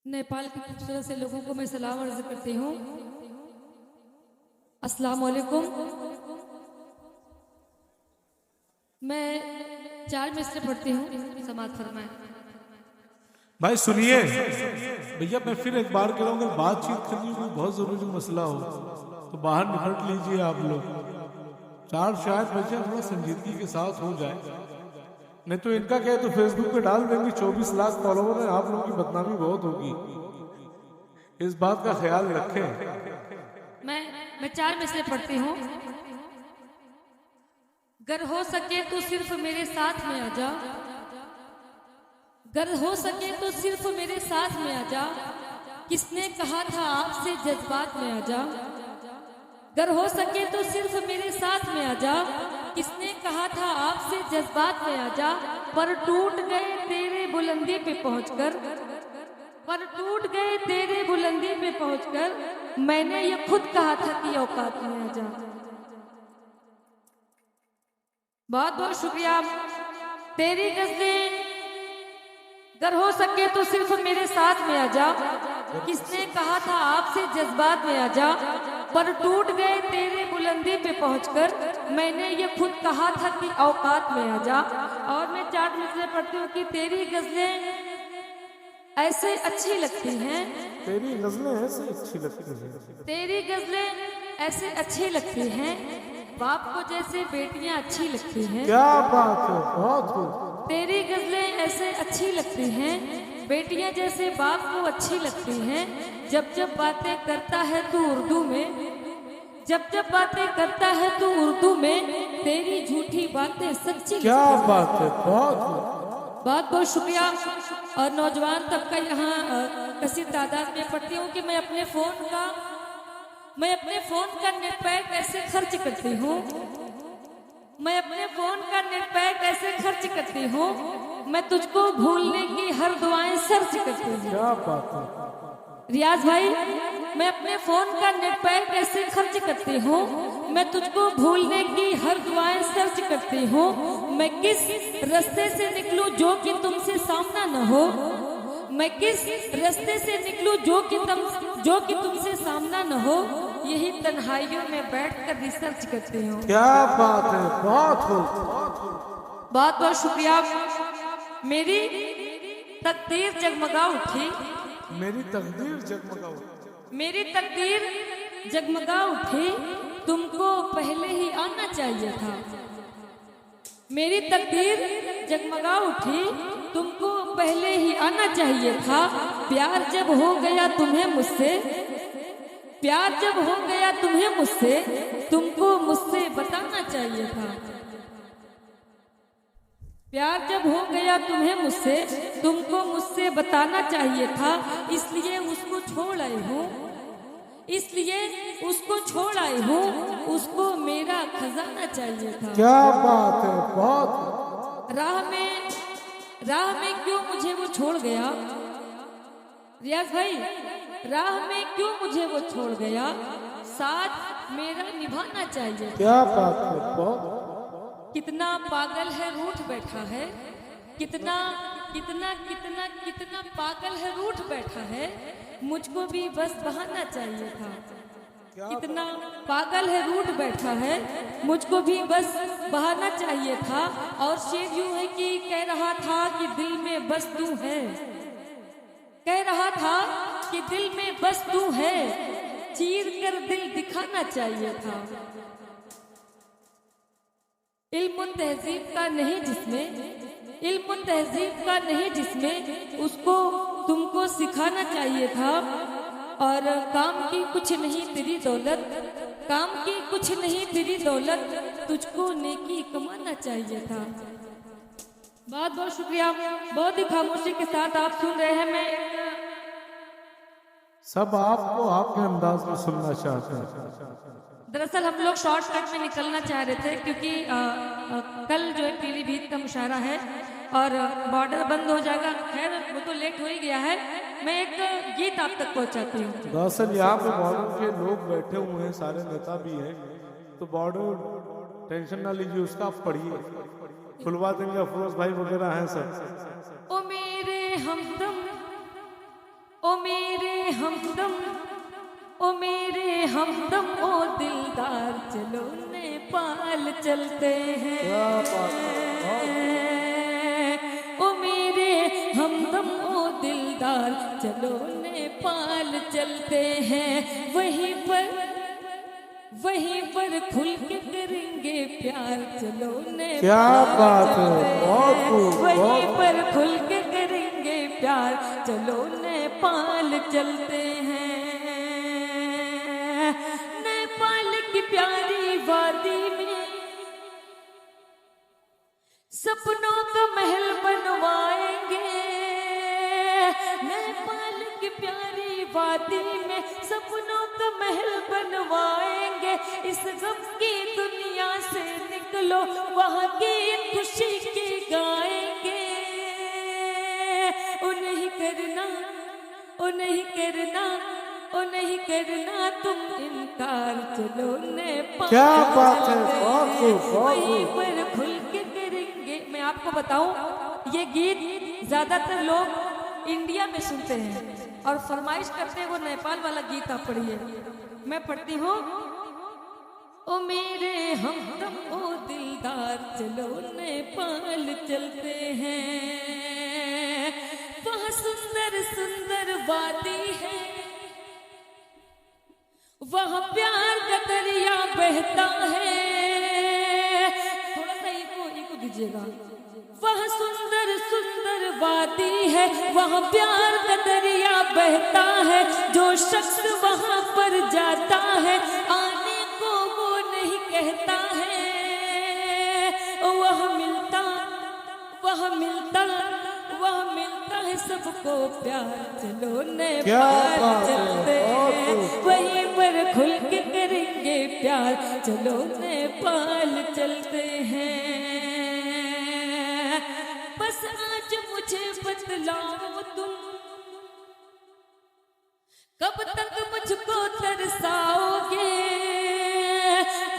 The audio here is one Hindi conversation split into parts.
नेपाल के खूबसूरत से लोगों को मैं सलाम अर्ज करती हूँ। अस्सलाम वालेकुम। मैं 4 में से पढ़ती हूँ, समाज फरमाए। भाई सुनिए भैया, मैं फिर एक बार कह रहा हूँ, अगर बातचीत करनी हो, बहुत जरूरी मसला हो तो बाहर निकल लीजिए आप लोग। 4 शायद बच्चे थोड़ा संजीदगी के साथ हो जाए, नहीं तो इनका क्या है तो फेसबुक पे डाल देंगे 24 लाख फॉलोवर है, आप लोगों की बदनामी बहुत होगी, इस बात का ख्याल रखें। मैं 4 में से पढ़ती हूँ। अगर हो सके तो सिर्फ मेरे साथ में आ जा, अगर हो सके तो सिर्फ मेरे साथ में आ जा, किसने कहा था आपसे जज्बात में आ जा। अगर हो सके तो सिर्फ मेरे साथ में आ जा, किसने कहा था आपसे जज्बात में आ जा। पर टूट गए तेरे बुलंदी पे पहुंचकर, पर टूट गए तेरे बुलंदी पे पहुंचकर, मैंने ये खुद कहा था कि औकात में आ जा। बहुत बहुत शुक्रिया। तेरी गजलें अगर हो सके तो सिर्फ मेरे साथ में आ जा, किसने कहा था आपसे जज्बात में आ जा। पर टूट गए तेरे बुलंदी पे पहुंचकर, मैंने ये खुद कहा था कि औकात में आ जा। और मैं 4 मिसरे पढ़ती हूँ कि तेरी गजलें ऐसे अच्छी लगती हैं, तेरी गजलें ऐसे अच्छी लगती हैं, तेरी गजलें ऐसे अच्छी लगती हैं, बाप को जैसे बेटियां अच्छी लगती हैं। क्या बात है, बहुत खूब। तेरी गजलें ऐसे अच्छी लगती हैं, बेटियां जैसे बाप को अच्छी लगती हैं। जब जब बातें करता है तू उर्दू में, जब जब बातें करता है तू उर्दू में, तेरी झूठी बातें सच्ची। क्या बात है, बहुत बहुत बहुत शुक्रिया। और नौजवान तबका यहाँ कसी तादाद में पढ़ती हूँ कि मैं अपने फोन का नेट पैक कैसे खर्च करती हूँ, मैं अपने फोन का नेट पैक कैसे खर्च करती हूँ, मैं तुझको भूलने की हर दुआएं सर्च करती हूँ। क्या बात है रियाज भाई, मैं अपने फोन का नेट पैक कैसे खर्च करती हूँ, मैं तुझको भूलने की हर दुआएं सर्च करती हूँ। मैं किस रास्ते से निकलूं जो कि तुमसे सामना न हो, मैं किस रास्ते से निकलूं जो कि तुमसे सामना न हो, यही तन्हाइयों में बैठकर रिसर्च करती हूँ। क्या बात है, बहुत खूब। बहुत बहुत शुक्रिया। मेरी तकदीर जगमगा उठी, मेरी तकदीर जगमगा उठी, मेरी तकदीर जगमगा उठी, तुमको पहले ही आना चाहिए था। मेरी तकदीर जगमगा उठी, तुमको पहले ही आना चाहिए था। प्यार जब हो गया तुम्हें मुझसे, प्यार जब हो गया तुम्हें मुझसे, तुमको मुझसे बताना चाहिए था। प्यार जब हो गया तुम्हें मुझसे, तुमको मुझसे बताना चाहिए था। इसलिए उसको छोड़ आई हूँ, इसलिए उसको छोड़ आई हूँ, उसको मेरा खजाना चाहिए था। क्या बात है, बहुत। राह में क्यों मुझे वो छोड़ गया, रियाज भाई, राह में क्यों मुझे वो छोड़ गया, साथ मेरा निभाना चाहिए। क्या बात है, बहुत। कितना पागल है रूठ बैठा है, कितना कितना कितना कितना पागल है रूठ बैठा है, मुझको भी बस बहाना चाहिए था। कितना पागल है रूठ बैठा है, मुझको भी बस बहाना चाहिए था। और शेर यूं है कि कह रहा था कि दिल में बस तू है, कह रहा था कि दिल में बस तू है, चीर कर दिल दिखाना चाहिए था। इल्म तहजीब का नहीं जिसमें, इल्म तहजीब का नहीं जिसमें, उसको तुमको सिखाना चाहिए था। और काम की कुछ नहीं तेरी दौलत, काम की कुछ नहीं तेरी दौलत, तुझको नेकी कमाना चाहिए था। बहुत बहुत शुक्रिया। बहुत ही खामोशी के साथ आप सुन रहे हैं। मैं सब आपको आपके अंदाज में सुनना चाहते हैं। दरअसल हम लोग शॉर्टकट में निकलना चाह रहे थे, क्योंकि कल जो है पीलीभीत का मुशायरा है और बॉर्डर बंद हो जाएगा। खैर वो तो लेट हो ही गया है। मैं एक गीत आप तक पहुंचाती हूँ। दरअसल यहाँ पे बॉर्डर के लोग बैठे हुए हैं, सारे नेता भी हैं, तो बॉर्डर टेंशन ना लीजिए, उसका आप पढ़िए, खुलवा देंगे, अफरोज भाई वगैरह हैं सब। ओ मेरे हमदम, ओ ओ मेरे हमदम, ओ मेरे हमदम, ओ दिलदार, चलो नेपाल चलते हैं। ओ मेरे हमदम, ओ दिलदार, चलो नेपाल चलते हैं। वहीं पर खुल के करेंगे प्यार, चलो नेपाल। क्या बात है, बहुत खूब, वहीं पर खुल के करेंगे प्यार, चलो नेपाल चलते हैं। नेपाल की प्यारी वादी में सपनों का महल बनवाएंगे। नेपाल की प्यारी वादी में सपनों का महल बनवाएंगे। इस गम की दुनिया से निकलो, वहाँ की खुशी की गाएंगे। ओ नहीं करना, ओ नहीं करना, ओ नहीं करना तुम इनकार, चलो नेपाल। क्या बात है, बहुत खूब, बहुत वहीं खूब। पर खुल के करेंगे। मैं आपको बताऊं, ये गीत ज्यादातर लोग इंडिया में सुनते हैं और फरमाइश करते हैं वो नेपाल वाला गीत आप पढ़िए। मैं पढ़ती हूँ। ओ मेरे हमदम, ओ दिलदार, चलो नेपाल चलते हैं। वहाँ सुंदर सुंदर वादी है, वहाँ प्यार का दरिया बहता है। थोड़ा सा इको दीजिएगा। वहाँ सुंदर सुंदर वादी है, वहाँ प्यार का दरिया बहता है। जो शख्स वहाँ पर जाता है, आने को वो नहीं कहता है। वह मिलता है सबको प्यार, चलो नेपाल चलते हैं। वहीं पर खुल के करेंगे प्यार, चलो नेपाल चलते हैं। बस आज मुझे बतलाओ तुम, कब तक मुझको तरसाओगे।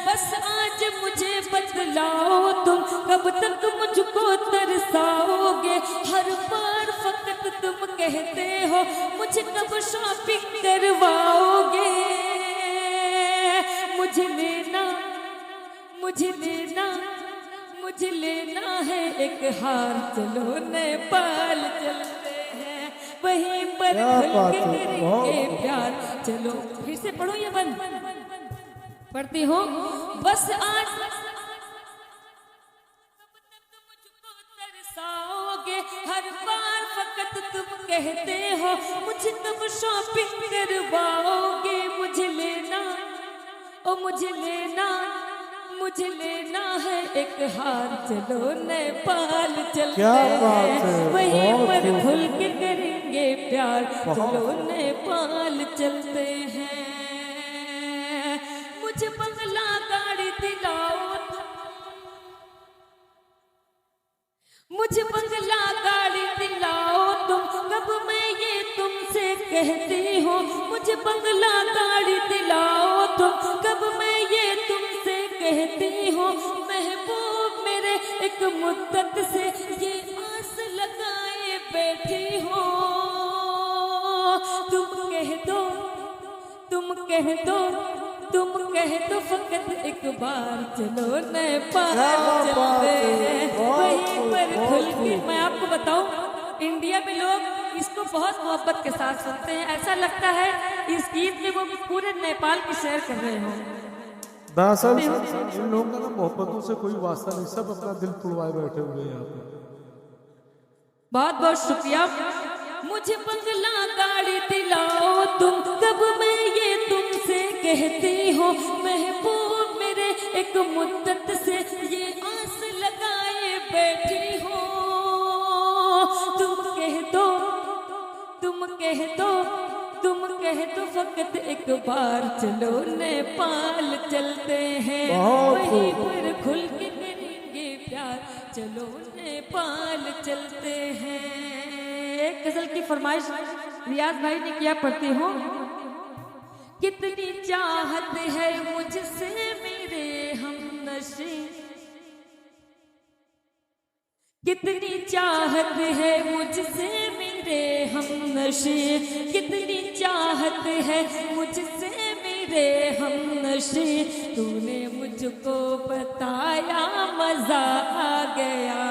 बस आज मुझे बतलाओ तुम, कब तक मुझको तरसाओगे। हर बार फकत तुम कहते हो, मुझे कब शॉपिंग करवाओगे। मुझे लेना है एक हार, चलो नेपाल चलते हैं। वहीं पर खुल के करेंगे प्यार, चलो। फिर से पढ़ो ये बंद पढ़ती हूँ। बस आज मुझको तरसाओगे, हर बार फकत तुम कहते हो, मुझे कब शॉपिंग करवाओगे। मुझे लेना है एक हार, चलो नेपाल चलते हैं। वहीं पर खुल के करेंगे प्यार, चलो नेपाल चलते हैं। मुझे बंगला गाड़ी दिलाओ तुम, मुझे बंगला गाड़ी दिलाओ तुम, कब मैं ये तुमसे कहती हूँ। मुझे बंगला गाड़ी दिलाओ तुम, कब मैं ये तुमसे कहती हूँ। महबूब मेरे एक मुद्दत से ये आस लगाए बैठी हो। तुम कह दो फकत एक बार, चलो नेपाल चलते हैं। वहीं पर खुल के। मैं आपको बताऊं, इंडिया में लोग इसको बहुत मोहब्बत के साथ सुनते हैं। ऐसा लगता है इस गीत में वो पूरे नेपाल की सैर कर रहे हो। दरअसल इन लोगों का ना मोहब्बतों से कोई वास्ता नहीं, सब अपना दिल तुड़वाए बैठे हुए हैं यहाँ पे। बहुत बहुत शुक्रिया। मुझे बंगला गाड़ी दिलाओ तुम, कब मैं ये तुमसे कहती हूँ। महबूब मेरे एक मुद्दत से ये आस लगाए बैठी हो। तुम कह दो फकत एक बार, चलो नेपाल चलते हैं। वहीं पर खुल के करेंगे प्यार, चलो नेपाल चलते हैं। एक गजल की फरमाइश रियाज भाई ने किया, पढ़ती हूँ। कितनी चाहत है मुझसे मेरे हमनशी, कितनी चाहत है मुझसे मेरे मेरे हम नशे, कितनी चाहत है मुझसे मेरे हम नशे, तूने मुझको बताया मजा आ गया।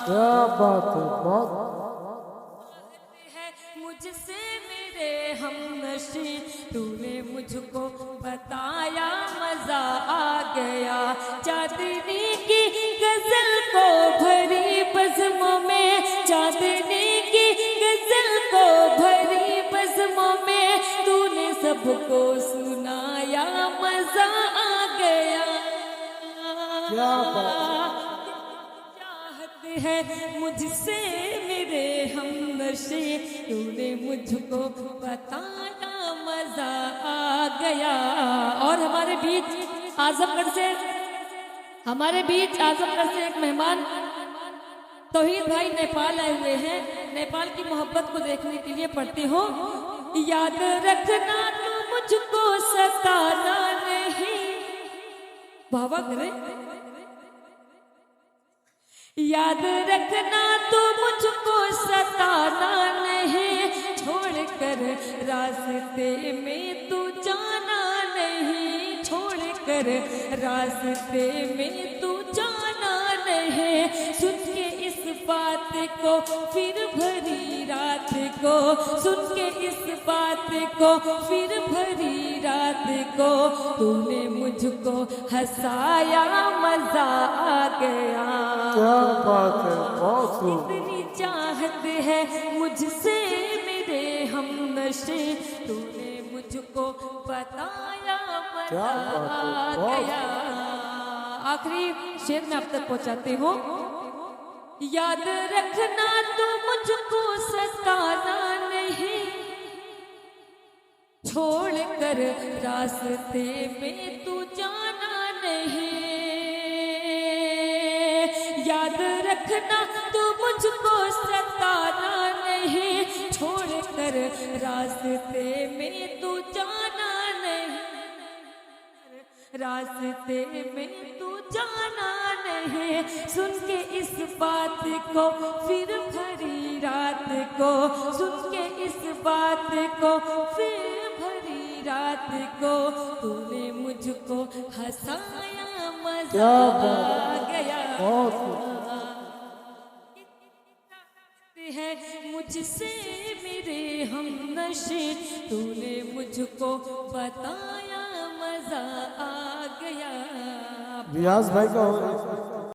क्या बात है, बहुत है मुझसे मेरे हम नशे, तूने मुझको बताया मजा आ गया। चांदनी की गजल को भरी बज़्मों में, चांदनी की गजल को भरी बज़्मों में, तूने सबको सुनाया मजा आ गया। क्या बात है मुझसे मेरे हम नशे, तूने मुझको बताया मजा आ गया। और हमारे बीच आजमगढ़ से एक मेहमान तौहीद भाई नेपाल आए हुए हैं। नेपाल की मोहब्बत को देखने के लिए पढ़ती हूँ। याद रखना तू मुझको सताना नहीं, बाबा करे। याद रखना तो मुझको सताना नहीं, छोड़कर रास्ते में तू जाना नहीं, छोड़कर रास्ते में तू जाना नहीं। सुन के इस बात को फिर भरी रात को, सुन के इस बात को फिर भरी रात को, तूने मुझको हंसाया मजा आ गया। क्या बात है, बहुत इतनी चाहत है मुझसे मेरे हम नशे, तूने मुझको बताया मजा आ गया। आखिरी शेर में अब तक पहुंचाती हूँ। याद रखना तो मुझको सताना नहीं, छोड़कर रास्ते में तू जाना नहीं। याद रखना तू मुझको सताना नहीं, छोड़कर रास्ते में तू जाना नहीं, रास्ते में तू जाना नहीं। सुन के इस बात को फिर भरी रात को, सुन के इस बात को फिर भरी रात को, तूने मुझको हंसाया मजा आ गया। है मुझसे मेरे हम नशे, तूने मुझको बताया मजा आ गया। रियाज भाई का